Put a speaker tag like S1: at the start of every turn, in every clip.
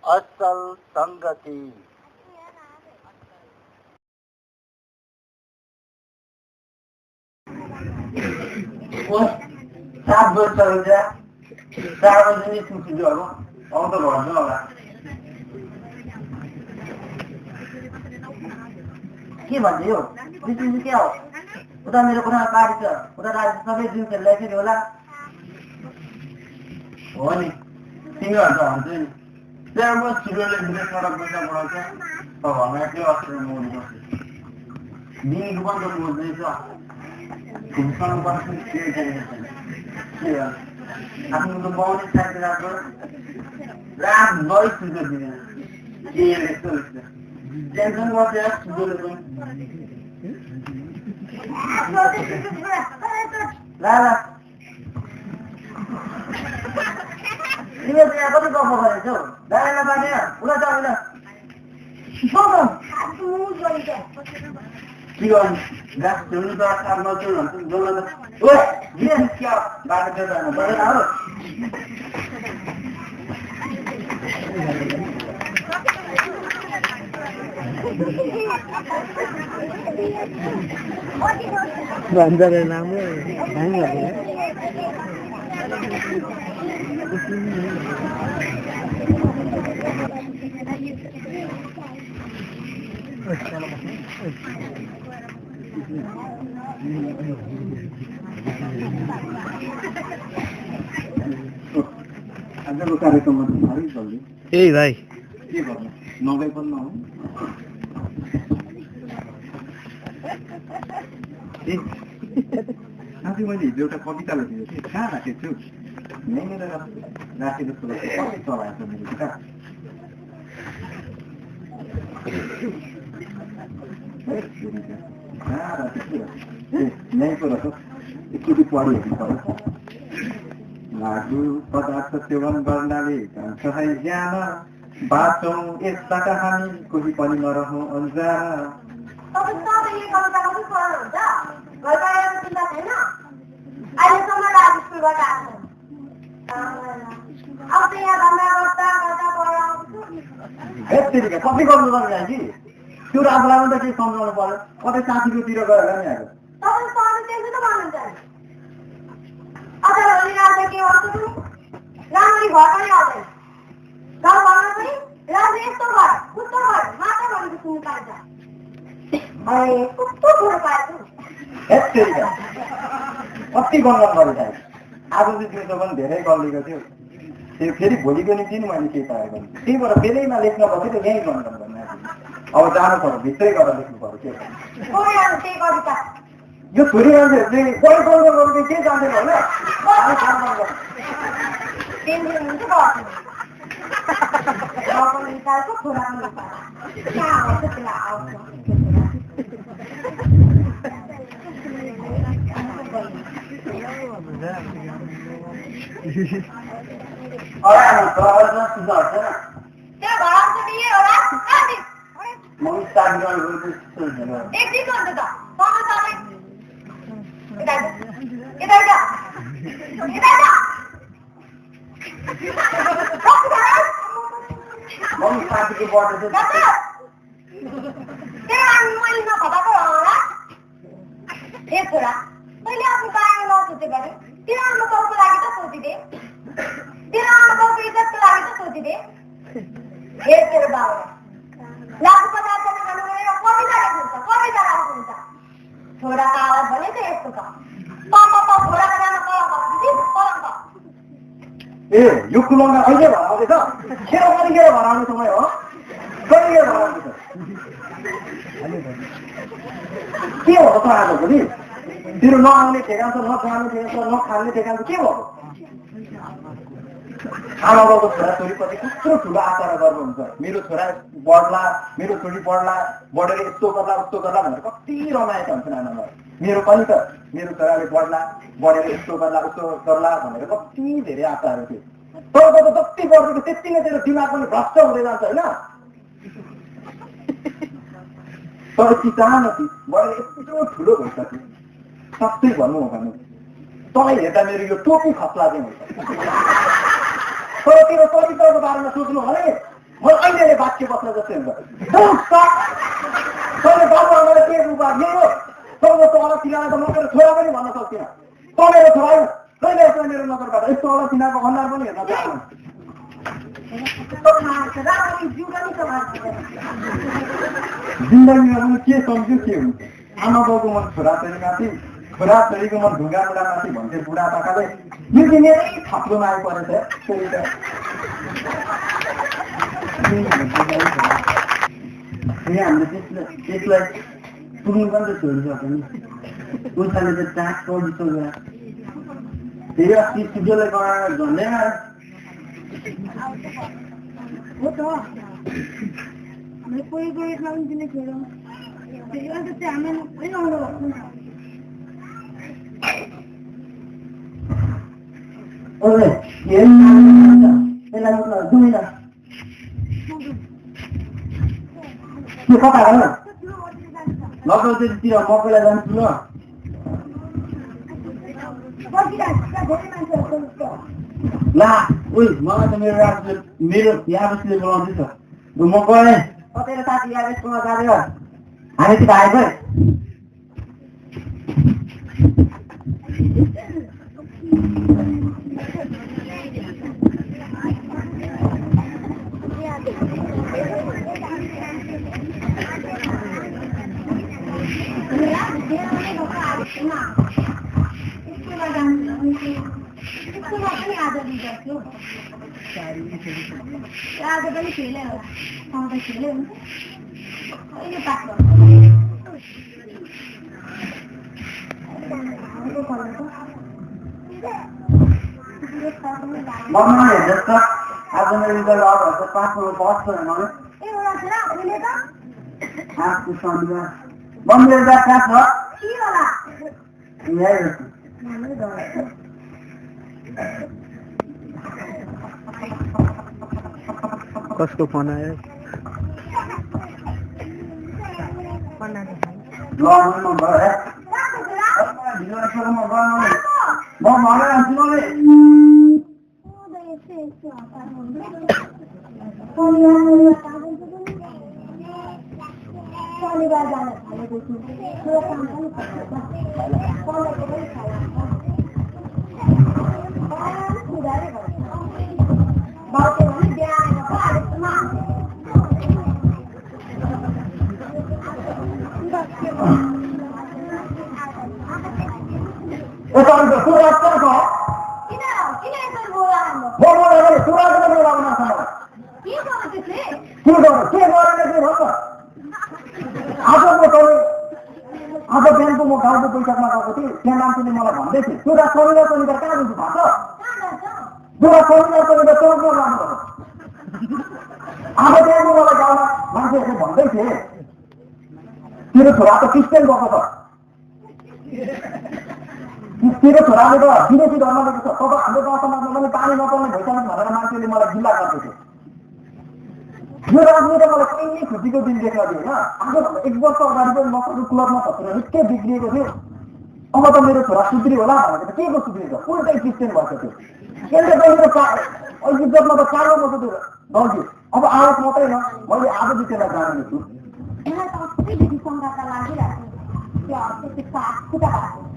S1: असल संगति। 7 वर्ष हुन्छ 4 बजे नै सुन्छु अब आउँछ भन्नु होला के भन्छ यो बिजुली के हो उता मेरो कुरामा पारी छ उता राज सबै दिन खेल्दैछ होला हो नि तिमीहरू त हुन्छ नि त्यहाँ म सिरोले विदेश सडक पैसा बढाउँछ घरमा के अस्ट्रेलिया मोडी बस्छ दिनको पनि त मोड्दैछ घुम्सन पर्छ के आफ्नो त बाउले साथी राख्छ रात भरि सुत्न दिँदैन के यस्तो टेन्सन बसेर सुत्नु पनि लाला तिमीले यहाँ कति गफ गरेछौ दाइला बाटे उला जा उला के गर्नु गाछ झुल्नु त साथ नचुल भन्छ जोल्न त ओए के क्या बाटो त्यो जानु पर्दैन हो
S2: बन्दरे नाम भाइ
S1: आजको कार्यक्रममा त साह्रै चल्यो
S2: ए भाइ
S1: के गर्नु नभए पनि नहो साथी मैले हिजो एउटा कविता लेखेको थिएँ कहाँ राखेको छु यहीँनिर राखेको जस्तो लाग्छ कति चलाएको छ मेरो कहाँ राखेको यहीँको रहेछ एकचोटि पढिहेर्नु पर्यो लागु पदार्थ सेवन गर्नाले जान्छ है ज्यान बाँचौँ यसबाट हामी कोही पनि नरहौँ अन्जान कति गर्नु पर्छ कि त्यो आफूलाई पनि त केही सम्झाउनु पर्यो कतै साथीकोतिर गएर नि कति गन्धन गरेँ आज चाहिँ दिउँसो पनि धेरै गल्लीको थियो त्यो फेरि भोलिको निम्ति नि मैले केही पाएको त्यही भएर बेलैमा लेख्न बसेँ त यहीँ गन्धन गर्ने अब जानु पर्यो भित्रै गरेर लेख्नु पर्यो के यो छोरी मान्छेहरूले बढी गन्धन गर्नु के जान्दैन होइन ए यो कुलौना कहिले भराउँदैछ खेर कतिखेर भराउने समय हो कतिखेर भराउँदैछ के हो त आजको नि तेरो नआउने ठेगान छ नखाने ठेगान छ नखाने ठेगान छ के भयो आमा बाबुको छोराछोरीप्रति कत्रो ठुलो आचार गर्नुहुन्छ मेरो छोरा बढ्ला मेरो छोरी बढ्ला बढेर यस्तो गर्ला उस्तो गर्ला भनेर कति रमाएका हुन्छन् आमाबाबु मेरो पनि त मेरो छोराले बढ्ला बढेर यस्तो गर्ला उस्तो गर्ला भनेर कति धेरै आशाहरू थियो तर त जति बढ्दैको त्यति नै तेरो दिमाग पनि भ्रष्ट हुँदै जान्छ होइन तर चितानती बढेर यस्तो ठुलो भइसक्यो सबै भन्नु हो भने तँलाई हेर्दा मेरो यो टोपी खप्ला चाहिँ हुन्छ तर तेरो चरित्रको बारेमा सोच्नु भने म अहिले वाक्य बस्न जस्तै हुन्छ तैँले बाबुआमाले के रूपा दियो तँको अलग सिनालाई त म मेरो छोरा पनि भन्न सक्दिनँ त मेरो छोरा कहिले यस्तो मेरो नजरबाट यस्तो अलग सिनाको अनुहार पनि हेर्न चाहनु जिन्दगीमा पनि के सम्झ्यो के हुन्छ आमा बाउको मन छोराछोरीमाथि छोराछोरीको मन ढुङ्गा बुढामाथि भन्थे बुढापाकाले यो चाहिँ मेरै थप्लोमा आइपरेछ त्यही त हामीले त्यसलाई पुग्नु पनि त छोड्नु सक्यो नि उसले त चाक चौबिसो गरा फेरि अस्ति सूर्यलाई गएर झन्डै
S3: हो त कोही कोही खाउन्थ्यो खेल अन्त चाहिँ हामी कोही आउनु भएको
S1: ओए यसलाई मतलब दुईटा के कता हो लगौँतिर म पहिला जान्छु ल ला उही मलाई त मेरो याबसले बोलाउँदैछ म गएँ कतैले साथी याबससँग जाँदै हामी त आएको
S3: आज पनि खेल्यो होला आउँदा खेल्यो हुन्छ अहिले पास
S1: आज मेरो रिजल्ट पासमा बस्छ शनिबार मम्मीले क्लास
S2: कसको फोन आयो
S3: शनिबार जान थालेपछि त्यो काम पनि
S1: आज बिहानको म गाउँको बैठकमा गएको थिएँ त्यहाँ मान्छेले मलाई भन्दै थियो त्यो शनिबार शनिबार कहाँ बुझ्नु भएको त्यो शनिबार शनिबार चौकमा जानु अब त्यहाँको मलाई गाउँमा मान्छेहरूले भन्दै थिए तेरो छोरा त क्रिस्चियन भएको छ तेरो छोराले त विदेशी धर्म लिएको छ तब हाम्रो गाउँ समाजमा पनि पानी नपाउने भइसक्नु भनेर मान्छेले मलाई गिल्ला गर्दै थियो यो राजनीति मलाई कहिले खुसीको दिन देख्न दियो होइन आज 1 वर्ष अगाडि पनि मसँग क्लबमा खसेर निकै बिग्रिएको थियो अब त मेरो छोरा सुध्री होला भनेको त के को सुध्रिन्छ उल्टै क्रिस्चियन भएको थियो यसले त इज्जतमा त कालो मतो त्यो दल्थ्यो अब आरोप मात्रै न मैले आज बितेलाई जानेको छु
S3: मलाई त अस्तिदेखि शङ्काका लागिरहेको त्यो त्यस्तो खुट्टा भएको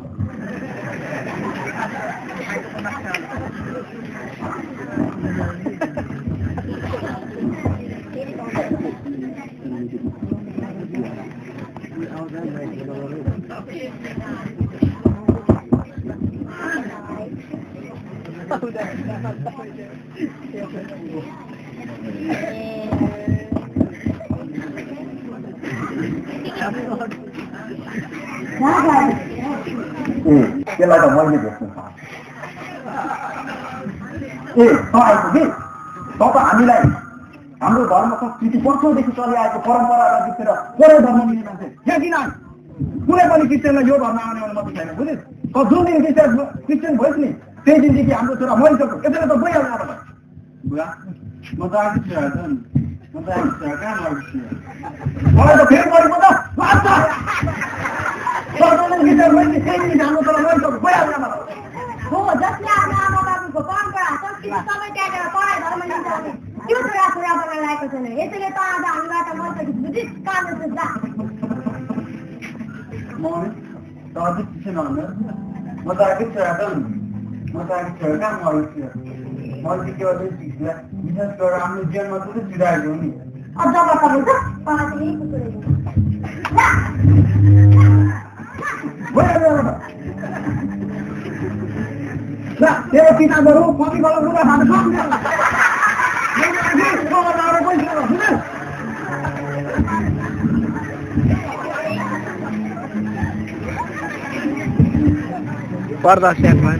S1: त्यसलाई त मैले भेट्नु छ त आइपुगे त हामीलाई हाम्रो धर्म संस्कृति वर्षौँदेखि चलिआएको परम्परालाई बितेर पुरै धर्म लिने मान्छे किन कुनै पनि क्रिस्चियनलाई यो धर्म आउने अनुमति छैन बुझिस् त जुन दिन क्रिस्चियन भइस् नि त्यही दिनदेखि हाम्रो छोरा मरिसक्यो यसैले त गइहाल्नु आएर बुवा म त आएको छु म त आएको छु कहाँ लागेको छु मलाई त फेरि गरेको त लाग्छ
S3: हो जसले आफ्नो आमा बाबुको परम्परा संस्कृति सबै त्यागेर पढाइ धर्म लिन्छ त्यो छोरा छोरा बनाएर लागेको छ यसैले त आज हामीबाट मर्केट बुझिस कालो सुझा
S1: मौन तो अधिक किसी ना होने मत आगे चढ़ाता हूँ मत आगे चढ़ा मॉल से के वाले चीज़ है बिजनेस कर रहा हूँ जीवन मत तो जुड़ा है नहीं
S3: अब जब बता बोलता पाँच नहीं कुछ
S1: ना तेरा कितना बड़ो पानी वाला पूरा हाथ में
S2: पर्दा सेटमा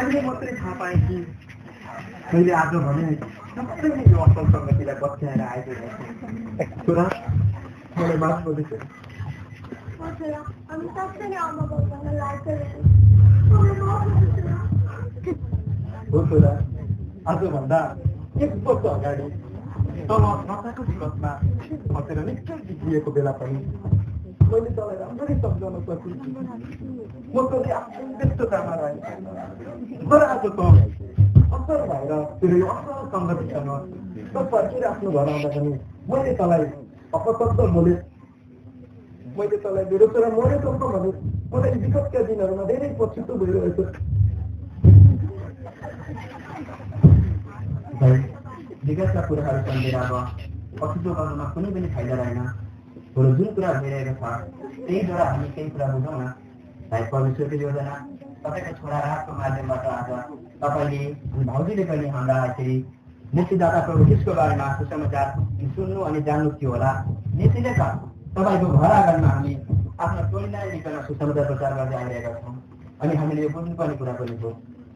S1: मैले मात्रै थाहा पाएँ कि मैले आज भने सबैले यो असल सङ्गतिलाई बच्याएर आएको छोरा मलाई माफ गर्दैछु हो छोरा आजभन्दा 1 वर्ष अगाडि तल नचाको विगतमा बसेर निकै बिग्रिएको बेला पनि मैले तँलाई राम्ररी सम्झाउन सकेँ म कहिले आफ्नो व्यस्ततामा रहेँ तर आज त असल भएर तेरो यो असल सङ्गतिसँग त फर्केर आफ्नो घर आउँदा पनि मैले तँलाई अपशब्द बोलेँ मैले तँलाई मेरो छोरा मरेको भने मलाई विगतका दिनहरूमा धेरै पछुतो भइरहेको विगतका कुराहरू सम्झेर अब पछुतो गर्नुमा कुनै पनि फाइदा रहेन बरु जुन कुरा भइरहेको छ त्यहीद्वारा हामी केही कुरा बुझौँ न सायद परमेश्वरको योजना तपाईँको छोरा राहतको माध्यमबाट आज तपाईँले भाउजूले पनि हाम्रा यसरी मुक्तिदाता प्रभु यीशुको बारेमा सुसमाचार सुन्नु अनि जान्नु थियो होला यसैले त तपाईँको घर आँगनमा हामी आफ्नो टोलीलाई निकाल्न सुसमाचार प्रचार गर्दै आइरहेका छौँ अनि हामीले यो बुझ्नुपर्ने कुरा पनि हो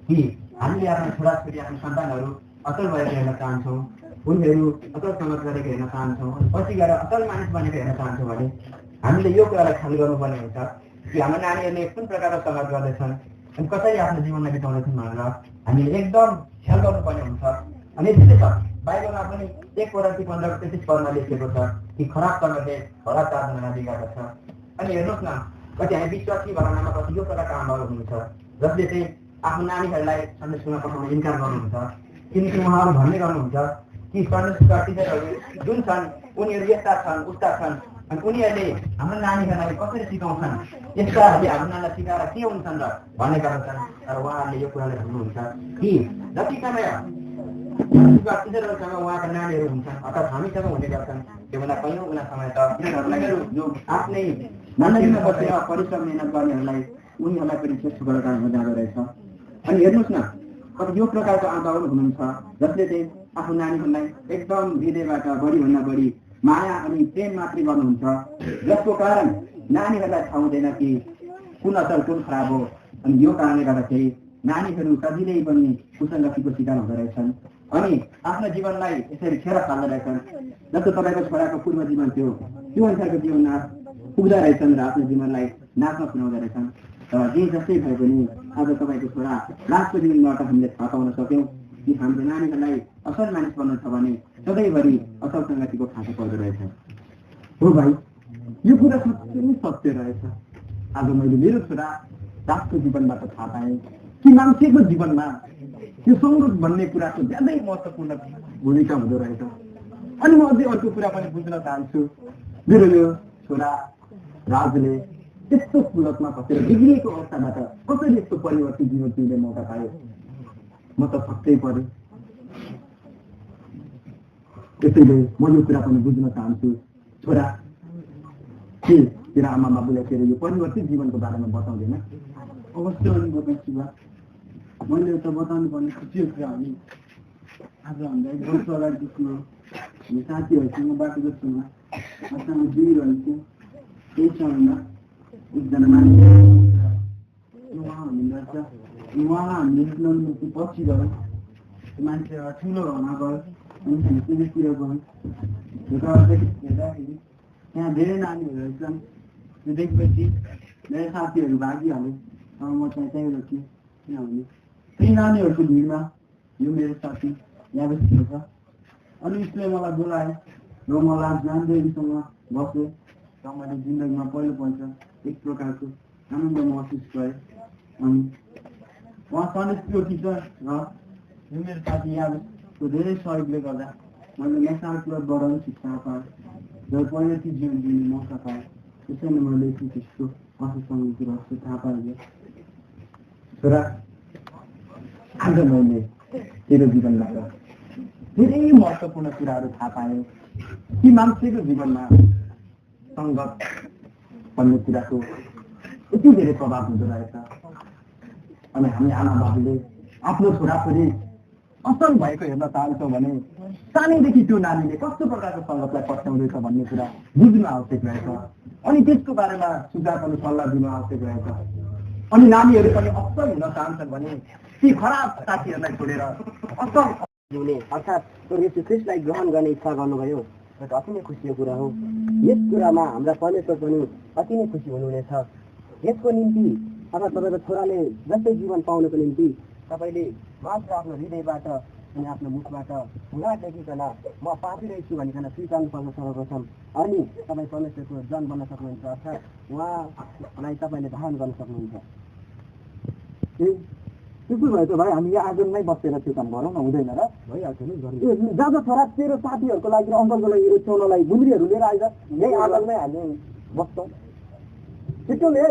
S1: कि हामीले आफ्नो छोराछोरी आफ्नो सन्तानहरू असल भएर हेर्न चाहन्छौँ उनीहरू असल समाज गरेको हेर्न चाहन्छौँ पछि गएर असल मानिस बनेको हेर्न चाहन्छौँ भने हामीले यो कुरालाई ख्याल गर्नुपर्ने हुन्छ कि हाम्रो नानीहरूले कुन प्रकारको समाज गर्दैछन् अनि कसरी आफ्नो जीवनलाई बिताउँदैछन् भनेर हामीले एकदम ख्याल गर्नुपर्ने हुन्छ अनि त्यस्तै छ बाइबलमा पनि 1:15-33 पदमा लेखिएको छ कि खराब कर्मले खराब चारजनालाई बिगार्दछ अनि हेर्नुहोस् न कति हामी विश्वासी घरनामा कति यो प्रकारका आमाहरू हुनुहुन्छ जसले चाहिँ आफ्नो नानीहरूलाई सन्डे स्कुलमा पठाउन इन्कार गर्नुहुन्छ किनकि उहाँहरू भन्ने गर्नुहुन्छ कि सन्डे स्कुलका टिचरहरू जुन छन् उनीहरू यस्ता छन् उस्ता छन् अनि उनीहरूले हाम्रो नानीहरूलाई कसरी सिकाउँछन् यस्ताहरूले हाम्रो नानीलाई सिकाएर के हुन्छन् र भन्ने गर्छन् तर उहाँहरूले यो कुरालाई भन्नुहुन्छ कि जति समय टिचरहरूसँग उहाँका नानीहरू हुन्छन् अर्थात् हामीसँग हुने गर्छन् त्योभन्दा कैयौँ गुणा समय त टिचरहरूलाई जो आफ्नै नानीमा बसेर परिश्रम मेहनत गर्नेहरूलाई उनीहरूलाई पनि त्यो शुभकामना हुन जाँदो रहेछ। अनि हेर्नुहोस् न कति यो प्रकारको आमाहरू हुनुहुन्छ जसले चाहिँ आफ्नो नानीहरूलाई एकदम हृदयबाट बढीभन्दा बढी माया अनि प्रेम मात्रै गर्नुहुन्छ जसको कारण नानीहरूलाई थाहा हुँदैन कि कुन असल कुन खराब हो। अनि यो कारणले गर्दाखेरि नानीहरू कहिल्यै पनि कुसङ्गतिको शिकार हुँदो रहेछन् अनि आफ्नो जीवनलाई यसरी खेर फाल्दो रहेछन्। जस्तो तपाईँको छोराको पूर्व जीवन थियो त्यो अनुसारको जीवनमा पुग्दो रहेछन् र आफ्नो जीवनलाई नाचमा पुर्याउँदो रहेछन्। तर जे जस्तै भए पनि आज तपाईँको छोरा लास्टको जीवनबाट हामीले थाहा पाउन सक्यौँ कि हाम्रो नानीहरूलाई असल मानिस बन्नु छ भने सधैँभरि असल सङ्गतिको खाँचो पर्दो रहेछ। हो भाइ यो कुरा सत्य नै सत्य रहेछ। आज मैले मेरो छोरा लास्टको जीवनबाट थाहा पाएँ कि मान्छेको जीवनमा त्यो सङ्गत भन्ने कुराको ज्यादै महत्त्वपूर्ण भूमिका हुँदो रहेछ। अनि म अझै अर्को कुरा पनि बुझ्न चाहन्छु मेरो यो छोरा राजले त्यस्तो कुलतमा फसेर बिग्रिएको अवस्थाबाट कसरी यस्तो परिवर्तित जीवन जिउने मौका पायो म त छक्कै परेँ। त्यसैले म यो कुरा पनि बुझ्न चाहन्छु छोरा के तेरो आमा बाबुलाई तेरो यो परिवर्तित जीवनको बारेमा बताउँदैन? अवश्य अनि बताउँछु बा मैले त बताउनु पर्ने खुसी हो। हामी आज हामीलाई 1 वर्ष अगाडिदेखि हामी साथीहरूसँग बाटो जस्तोमा आसँग दिइरहेको त्यही समयमा एकजना मान्छे उहाँ हुनुहुन्छ उहाँ हामीले निक्लाउनुको पछि गयो त्यो मान्छे ठुलो घरमा गयो अनि हामी त्यहीँतिर गयौँ। हेर्दाखेरि त्यहाँ धेरै नानीहरू रहेछन्। त्यो देखेपछि मेरो साथीहरू भागिहाल्यो म चाहिँ त्यहीँ रोकेँ किनभने त्यही नानीहरूको भिडमा यो मेरो साथी यहाँ बसेको छ। अनि उसले मलाई बोलायो र मलाई जान्दैसँग बसेँ र मैले जिन्दगीमा पहिलोपल्ट एक प्रकारको आनन्द महसुस गरेँ। अनि उहाँ सन्डे स्कुलको टिचर र यो मेरो साथी यादको धेरै सहयोगले गर्दा मैले नेसनल क्लबबाट पनि शिक्षा पाएँ र परिवर्तित जीवन जिउने मौका पाएँ। त्यसैले मैले त्यसको कसैसँग कुरा थाहा पाएँ। छोरा आज मैले तेरो जीवनबाट धेरै महत्त्वपूर्ण कुराहरू थाहा पाएँ कि मान्छेको जीवनमा सङ्गत भन्ने कुराको यति धेरै प्रभाव हुँदो रहेछ। अनि हामी आमा बाबुले आफ्नो छोराछोरी असल भएको हेर्न चाहन्छौँ भने सानैदेखि त्यो नानीले कस्तो प्रकारको सङ्गतलाई पछ्याउँदैछ भन्ने कुरा बुझ्नु आवश्यक रहेछ। अनि त्यसको बारेमा सुझाव पनि सल्लाह दिनु आवश्यक रहेछ। अनि नानीहरू पनि असल हुन चाहन्छन् भने ती खराब साथीहरूलाई छोडेर असल हुने अर्थात् यीशु ख्रीष्टलाई ग्रहण गर्ने इच्छा गर्नुभयो र अति नै खुसीको कुरा हो। यस कुरामा हाम्रा परमेश्वर पनि अति नै खुसी हुनुहुनेछ। यसको निम्ति अथवा तपाईँको छोराले जस्तै जीवन पाउनको निम्ति तपाईँले मात्र आफ्नो हृदयबाट अनि आफ्नो मुखबाट हुँदा देखिकन म पापी रहेछु भनिकन स्वीकार्नुपर्छ सर्वप्रथम। अनि तपाईँ परमेश्वरको जन बन्न सक्नुहुन्छ अर्थात् उहाँलाई तपाईँले धारण गर्न सक्नुहुन्छ। त्यसो भए त भाइ हामी यहाँ आगोनमै बसेर त्यो काम गरौँ न, हुँदैन र? भइहाल्छ नि। जब छोरा तेरो साथीहरूको लागि र अङ्कलको लागि उठाउनलाई गुन्द्रीहरू लिएर आइज यही आगोनमै हामी बस्छौँ। छिटो ले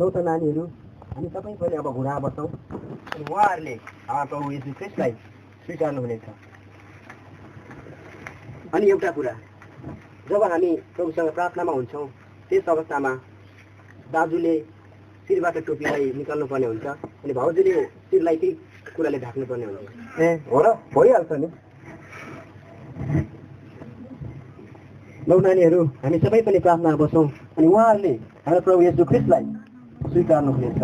S1: लौ त नानीहरू हामी सबै पनि अब घुँडा बस्छौँ अनि उहाँहरूले प्रभु येशू ख्रीष्टलाई स्वीकार्नुहुनेछ। अनि एउटा कुरा, जब हामी प्रभुसँग प्रार्थनामा हुन्छौँ त्यस अवस्थामा दाजुले शिरबाट टोपीलाई निकाल्नु पर्ने हुन्छ अनि भाउजूले शिरलाई त्यही कुराले ढाक्नुपर्ने हुन्छ। ए हो र, भइहाल्छ नि। लौ नानीहरू हामी सबै पनि प्रार्थनामा बस्छौँ अनि उहाँहरूले हाम्रो प्रभु येशू ख्रीष्टलाई स्वीकार्नुहुनेछ।